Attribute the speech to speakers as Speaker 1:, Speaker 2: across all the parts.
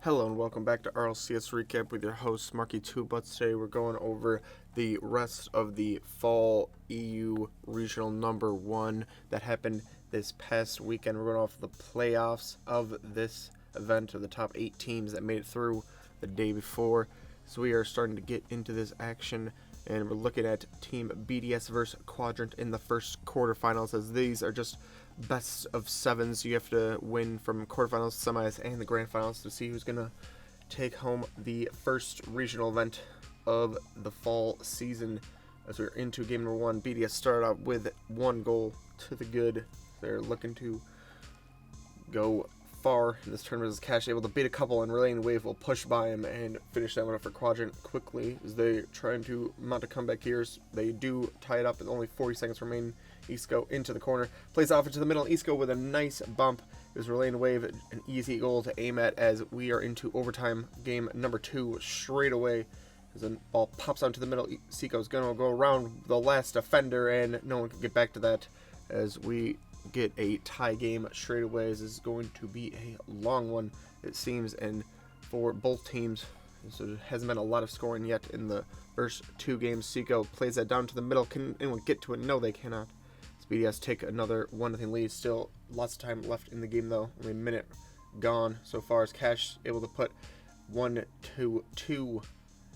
Speaker 1: Hello and welcome back to RLCS Recap with your host Marky Two Butts. Today we're going over the rest of the Fall EU Regional Number 1 that happened this past weekend. We're going off the playoffs of this event, of the top 8 teams that made it through the day before. So we are starting to get into this action, and we're looking at Team BDS versus Quadrant in the first quarterfinals, as these are just best of sevens. You have to win from quarterfinals, semis, and the grand finals to see who's gonna take home the first regional event of the fall season. As we're into game number 1, BDS started out with 1 goal to the good. They're looking to go far in this tournament, as Cash able to beat a couple, and Relaying Wave will push by him and finish that one up for Quadrant quickly as they're trying to mount a comeback here. They do tie it up with only 40 seconds remaining. Isco into the corner, plays off into the middle. Isco with a nice bump. It was Relaying Wave, an easy goal to aim at, as we are into overtime game number 2 straight away. As the ball pops out to the middle, Isco's going to go around the last defender, and no one can get back to that, as we get a tie game straight away. This is going to be a long one, it seems, and for both teams. So there hasn't been a lot of scoring yet in the first 2 games. Seiko plays that down to the middle. Can anyone get to it? No, they cannot. BDS take another 1-0 lead. Still lots of time left in the game, though. Only a minute gone so far, as Cash able to put 1-2,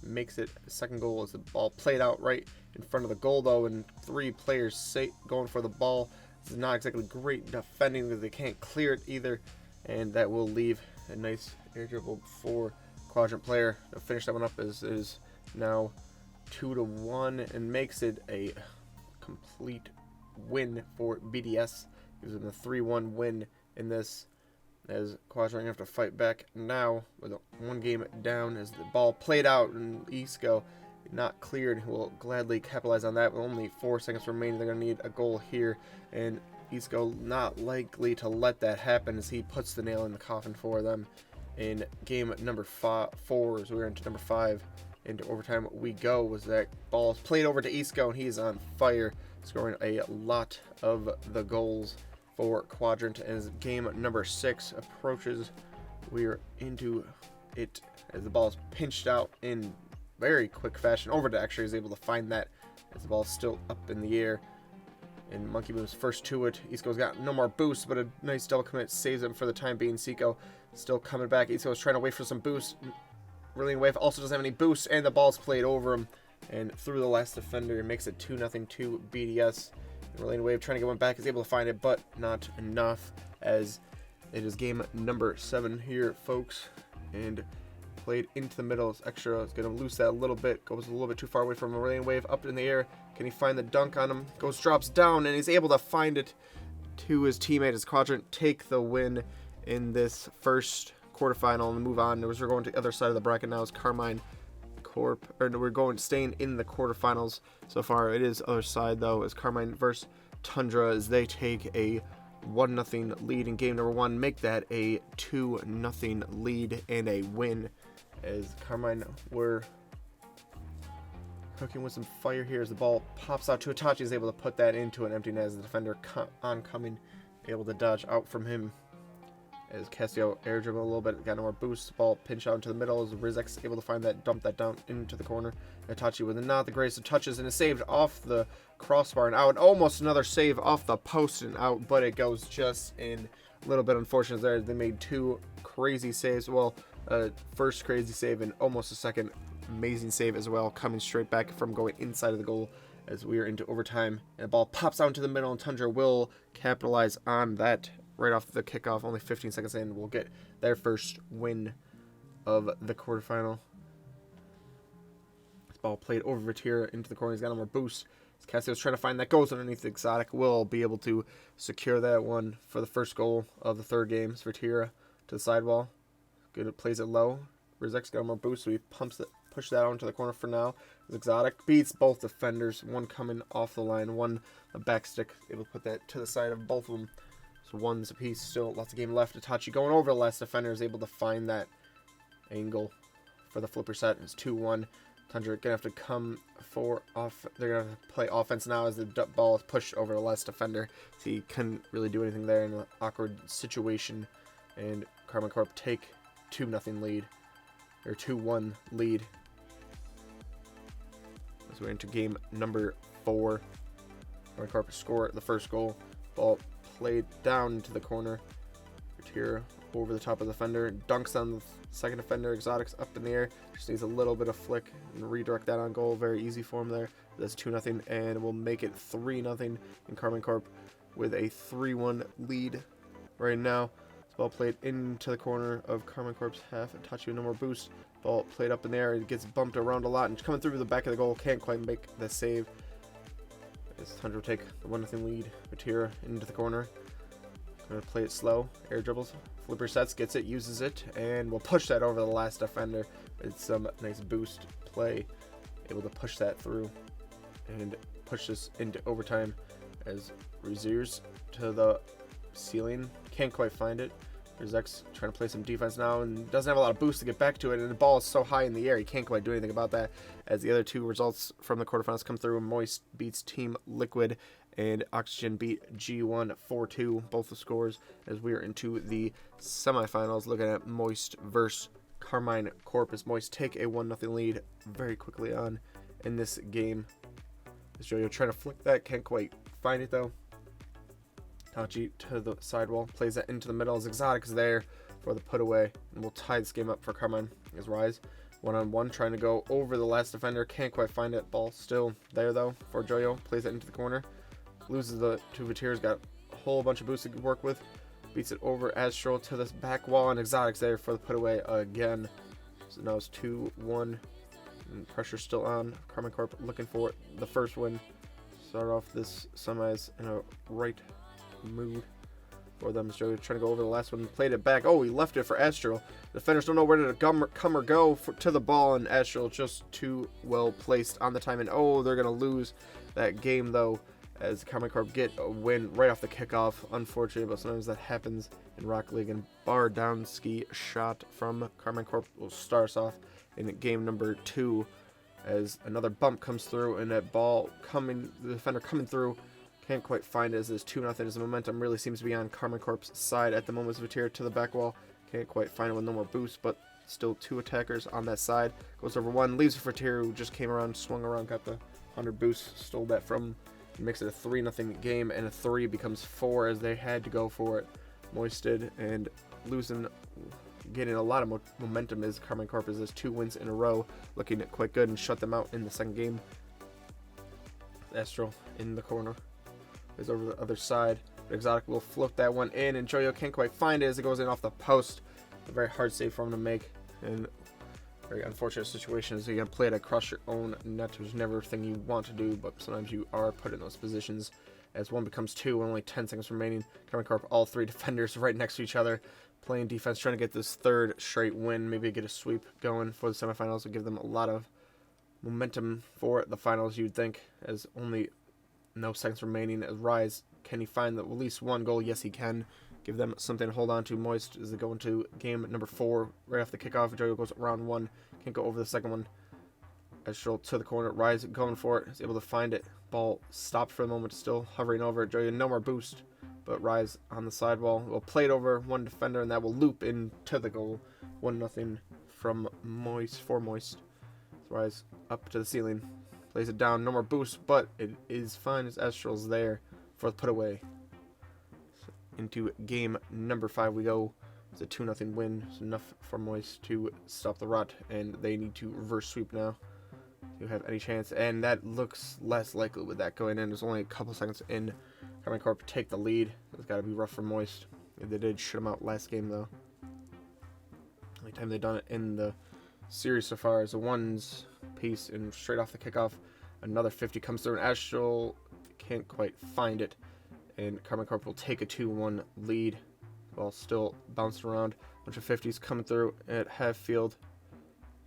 Speaker 1: makes it a second goal as the ball played out right in front of the goal, though, and 3 players going for the ball. This is not exactly great defending because they can't clear it either, and that will leave a nice air dribble for Quadrant player to finish that one up, as it is now 2-1 and makes it a complete win for BDS. Gives them a 3-1 win in this, as Quadrant have to fight back now with 1 game down, as the ball played out and Isco not cleared. Will gladly capitalize on that with only 4 seconds remaining. They're going to need a goal here, and Isco not likely to let that happen, as he puts the nail in the coffin for them in game number 4, as we're into number 5. Into overtime we go, was that ball played over to Isco, and he's on fire, scoring a lot of the goals for Quadrant. As game number 6 approaches, we're into it, as the ball is pinched out in very quick fashion. Over to Extra is able to find that, as the ball is still up in the air, and Monkey moves first to it. Isco's got no more boost, but a nice double commit saves him for the time being. Seiko still coming back. Isco is trying to wait for some boost. Relaying Wave also doesn't have any boost, and the ball's played over him and through the last defender. It makes it 2-0 to BDS. Relaying Wave trying to get one back, is able to find it, but not enough, as it is game number 7 here, folks, and played into the middle. Extra is going to lose that a little bit, goes a little bit too far away from Relaying Wave, up in the air. Can he find the dunk on him? Drops down, and he's able to find it to his teammate, as Quadrant take the win in this first quarterfinal and move on. We're going to the other side of the bracket now, as Carmine Corp, or we're staying in the quarterfinals so far. It is other side, though, as Carmine versus Tundra, as they take a 1-0 lead in game number 1, make that a 2-0 lead and a win, as Carmine were cooking with some fire here, as the ball pops out to Itachi, is able to put that into an empty net, as the defender oncoming, able to dodge out from him, as Castillo air dribble a little bit, got no more boost. Ball pinch out into the middle, as Rizek's able to find that, dump that down into the corner. Itachi with not the greatest of touches, and is saved off the crossbar and out. Almost another save off the post and out, but it goes just in. A little bit unfortunate there. They made 2 crazy saves. Well, first crazy save and almost a second amazing save as well, coming straight back from going inside of the goal, as we are into overtime. And the ball pops out into the middle, and Tundra will capitalize on that right off the kickoff. Only 15 seconds in, we'll get their first win of the quarterfinal. This ball played over Vatira into the corner. He's got no more boost. Cassio's trying to find that, goes underneath the Exotic. Will be able to secure that one for the first goal of the 3rd game. Vatira to the sidewall. Good, plays it low. Rizek's got more boost, so he push that out into the corner for now. Exotic beats both defenders, one coming off the line, one a back stick, able to put that to the side of both of them. So 1's apiece, still lots of game left. Itachi going over the last defender, is able to find that angle for the flipper set. It's 2-1. Tundra gonna have to come for off. They're gonna have to play offense now, as the ball is pushed over the last defender. So he couldn't really do anything there in an awkward situation. And Carmine Corp take 2-0 lead, or 2-1 lead. As we're into game number 4. Carmen Corp score the first goal. Ball played down into the corner. Here over the top of the defender, dunks on the second defender. Exotics up in the air. Just needs a little bit of flick and redirect that on goal. Very easy for him there. That's 2-0, and we'll make it 3-0 in Carmen Corp with a 3-1 lead right now. This ball played into the corner of Carmen Corp's half. Touchy, no more boost. Ball played up in the air. It gets bumped around a lot and coming through the back of the goal. Can't quite make the save. It's time to take the 1-0 lead. Matira into the corner. Gonna play it slow. Air dribbles. Flipper sets, gets it, uses it, and we'll push that over the last defender. It's some nice boost play. Able to push that through and push this into overtime as Reziers to the ceiling. Can't quite find it. There's X trying to play some defense now and doesn't have a lot of boost to get back to it, and the ball is so high in the air he can't quite do anything about that. As the other two results from the quarterfinals come through, Moist beats Team Liquid and Oxygen beat G1 4-2, both the scores, as we are into the semifinals looking at Moist versus Carmine Corp, as Moist take a 1-0 lead very quickly on in this game. As Jojo trying to flick that, can't quite find it though. Tachi to the sidewall, plays that into the middle as Exotic is there for the put away, and we'll tie this game up for Carmine as Rise. 1-on-1, trying to go over the last defender, can't quite find it. Ball still there though for Jojo, plays it into the corner, loses the two Vatiers, got a whole bunch of boosts to work with, beats it over Astral to this back wall, and Exotic's there for the put away again. So now it's 2-1, and pressure still on. Carmine Corp looking for the first win. Start off this semis in a right mood for them. Joey trying to go over the last one, played it back. Oh, he left it for Astral. Defenders don't know where to come or go to the ball, and Astral just too well placed on the time. And oh, they're gonna lose that game though, as Carmine Corp get a win right off the kickoff. Unfortunate, but sometimes that happens in Rocket League. And bar down ski shot from Carmine Corp will start us off in game number 2, as another bump comes through and that ball coming, the defender coming through. Can't quite find it as it's 2-0. As the momentum really seems to be on Carmine Corp's side at the moment. Vatier to the back wall. Can't quite find it with no more boost, but still 2 attackers on that side. Goes over 1, leaves it for Vatier, who just came around, swung around, got the 100 boost, stole that from, makes it a 3-0 game, and a 3 becomes 4 as they had to go for it. Moisted and losing, getting a lot of momentum as Carmine Corp is 2 wins in a row, looking at quite good and shut them out in the second game. Astral in the corner. Is over the other side. Exotic will float that one in, and Joyo can't quite find it as it goes in off the post. A very hard save for him to make, and very unfortunate situation as you can play it across your own net, which is never a thing you want to do, but sometimes you are put in those positions. As 1 becomes 2, and only 10 seconds remaining. Carmine Corp, all 3 defenders right next to each other, playing defense, trying to get this 3rd straight win, maybe get a sweep going for the semifinals, will give them a lot of momentum for the finals, you'd think, as only no seconds remaining. As Rise, can he find at least 1 goal? Yes, he can. Give them something to hold on to. Moist as they go into game number 4. Right off the kickoff, Jojo goes round 1. Can't go over the second one. Astral to the corner. Rise going for it. Is able to find it. Ball stopped for a moment. Still hovering over it. Jojo, no more boost. But Rise on the sidewall will play it over 1 defender, and that will loop into the goal. 1-0 from Moist for Moist. Rise up to the ceiling. Plays it down, no more boost, but it is fine as Astral's there for the put away. So into game number 5 we go. It's a 2-0 win. It's enough for Moist to stop the rot, and they need to reverse sweep now to have any chance. And that looks less likely with that going in. There's only a couple seconds in. Carmine Corp take the lead. It's got to be rough for Moist. They did shut them out last game though. Only time they've done it in the series so far is a 1s piece, and straight off the kickoff another 50 comes through, and Astral can't quite find it, and Carmine Corp will take a 2-1 lead while still bouncing around. A bunch of 50s coming through at half field.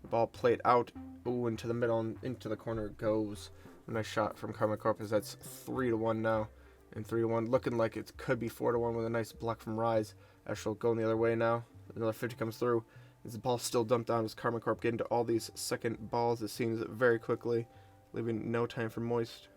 Speaker 1: The ball played out, ooh, into the middle and into the corner it goes. A nice shot from Carmine Corp as that's 3-1 now, and 3-1 looking like it could be 4-1 with a nice block from Rise. Astral going the other way now. Another 50 comes through. As the ball still dumped down as Carmine Corp get into all these second balls, it seems, very quickly, leaving no time for Moist.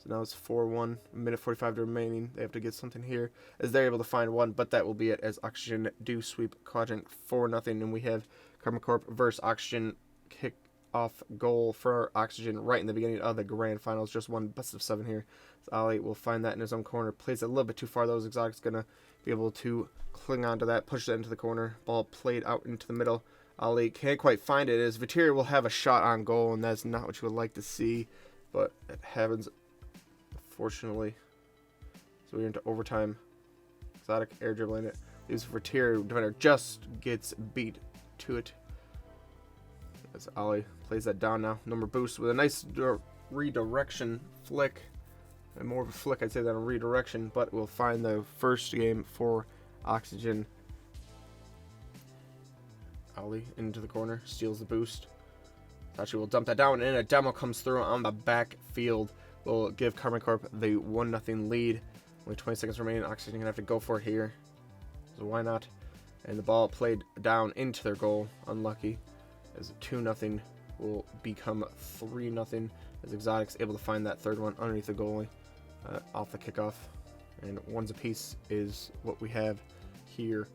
Speaker 1: So now it's 4-1, a minute 45 remaining. They have to get something here as they're able to find one, but that will be it as Oxygen do sweep Quadrant 4-0. And we have Karma Corp versus Oxygen kick off goal for Oxygen right in the beginning of the grand finals. Just one best of 7 here. So Ali will find that in his own corner. Plays it a little bit too far though. Exotic's going to be able to cling on to that, push that into the corner. Ball played out into the middle. Ali can't quite find it as Viteria will have a shot on goal, and that's not what you would like to see, but it happens. Fortunately, so we're into overtime. Exotic air dribbling it. Leaves for tier. Defender just gets beat to it. As Ali plays that down now. Number boost with a nice redirection flick. And more of a flick, I'd say, than a redirection. But we'll find the first game for Oxygen. Ali into the corner. Steals the boost. Actually, will dump that down. And a demo comes through on the back field. Will give Karma Corp the 1-0 lead. Only 20 seconds remaining. Oxygen gonna have to go for it here. So why not? And the ball played down into their goal. Unlucky. As 2-0 will become 3-0. As Exotic's able to find that third one underneath the goalie. Off the kickoff. And ones apiece is what we have here.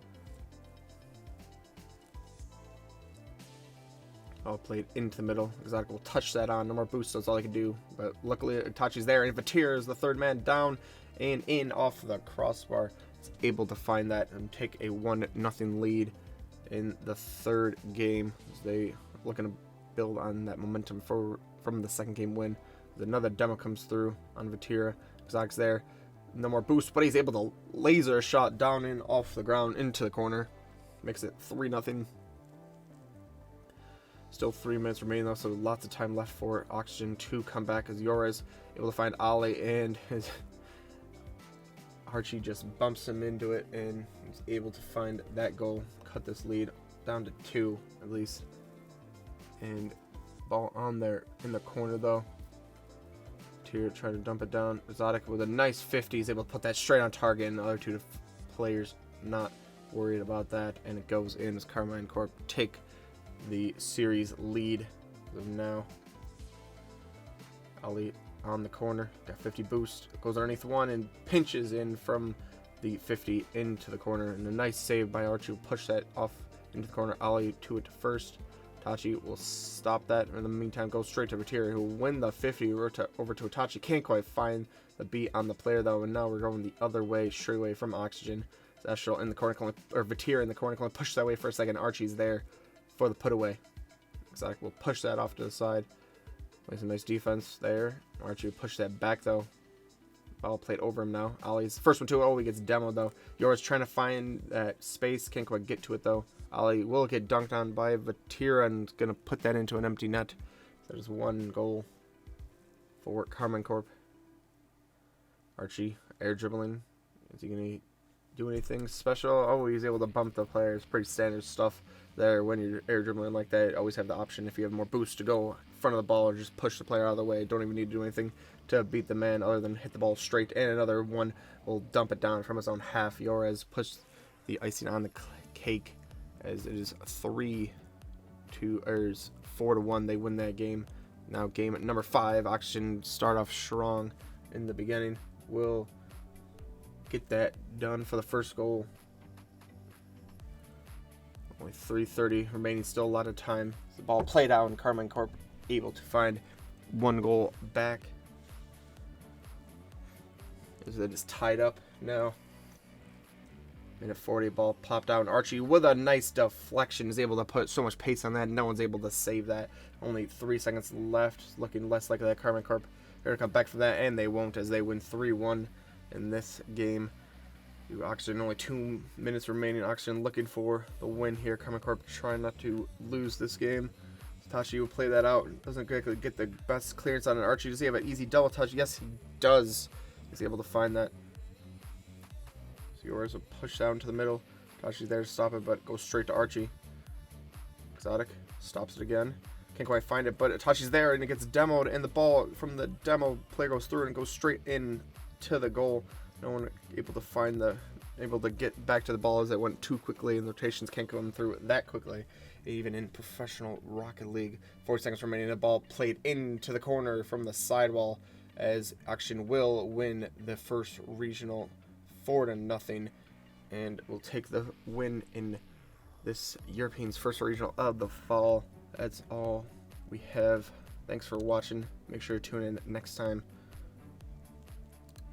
Speaker 1: All played into the middle. Exotic will touch that on. No more boost, so that's all he can do. But luckily, Itachi's there. And Vatir is the third man down and in off the crossbar. It's able to find that and take a 1-0 lead in the third game. As they looking to build on that momentum from the second game win. As another demo comes through on Vatir. Exotic's there. No more boost, but he's able to laser a shot down and off the ground into the corner. Makes it 3-0. Still 3 minutes remaining though, so lots of time left for Oxygen to come back as Yorez able to find Ali, and his Archie just bumps him into it and he's able to find that goal, cut this lead down to 2 at least. And ball on there in the corner though. Tier trying to dump it down. Exotic with a nice 50 is able to put that straight on target, and the other two players not worried about that, and it goes in as Carmine Corp take the series lead as of now. Ali on the corner, got 50 boost, goes underneath one and pinches in from the 50 into the corner, and a nice save by Archie will push that off into the corner. Ali to it first. Tachi will stop that, and in the meantime go straight to Vatiri, who will win the 50 over to Itachi. Can't quite find the beat on the player though, and now we're going the other way, straight away from Oxygen. Astral in the corner, or Vatiri in the corner, can push that way for a second. Archie's there for the put away. Exotic will push that off to the side. Plays a nice defense there. Archie will push that back though. Ball played over him now. Ali's first one too. Oh, he gets demoed though. Yora's trying to find that space. Can't quite get to it though. Ali will get dunked on by Vatira and gonna put that into an empty net. That is 1 goal for Carmine Corp. Archie air dribbling. Is he gonna do anything special? Oh, he's able to bump the player. It's pretty standard stuff there when you're air dribbling like that. Always have the option if you have more boost to go in front of the ball or just push the player out of the way. Don't even need to do anything to beat the man other than hit the ball straight, and another one will dump it down from his own half. Yorez pushed the icing on the cake as it is 4-1. They win that game. Now game at number 5. Oxygen start off strong in the beginning. Will get that done for the first goal. Only 3:30 remaining, still a lot of time. The ball played out and Carmine Corp able to find 1 goal back. As it is tied up now. Minute 40, ball popped out, and Archie with a nice deflection is able to put so much pace on that. No one's able to save that. Only 3 seconds left, looking less likely that Carmine Corp are going to come back from that, and they won't as they win 3-1 in this game. Oxygen only 2 minutes remaining. Oxygen looking for the win here. Carmine Corp trying not to lose this game. Tachi will play that out. Doesn't get the best clearance on it. Archie, does he have an easy double touch? Yes, he does. He's able to find that. So Yours will push down to the middle. Tachi's there to stop it, but goes straight to Archie. Exotic stops it again. Can't quite find it, but Tachi's there, and it gets demoed, and the ball from the demo player goes through it and goes straight in to the goal. No one able to get back to the ball as it went too quickly, and the rotations can't come through that quickly. Even in professional Rocket League, 40 seconds remaining, the ball played into the corner from the sidewall as Action will win the first regional 4-0, and will take the win in this Europeans first regional of the fall. That's all we have. Thanks for watching. Make sure to tune in next time.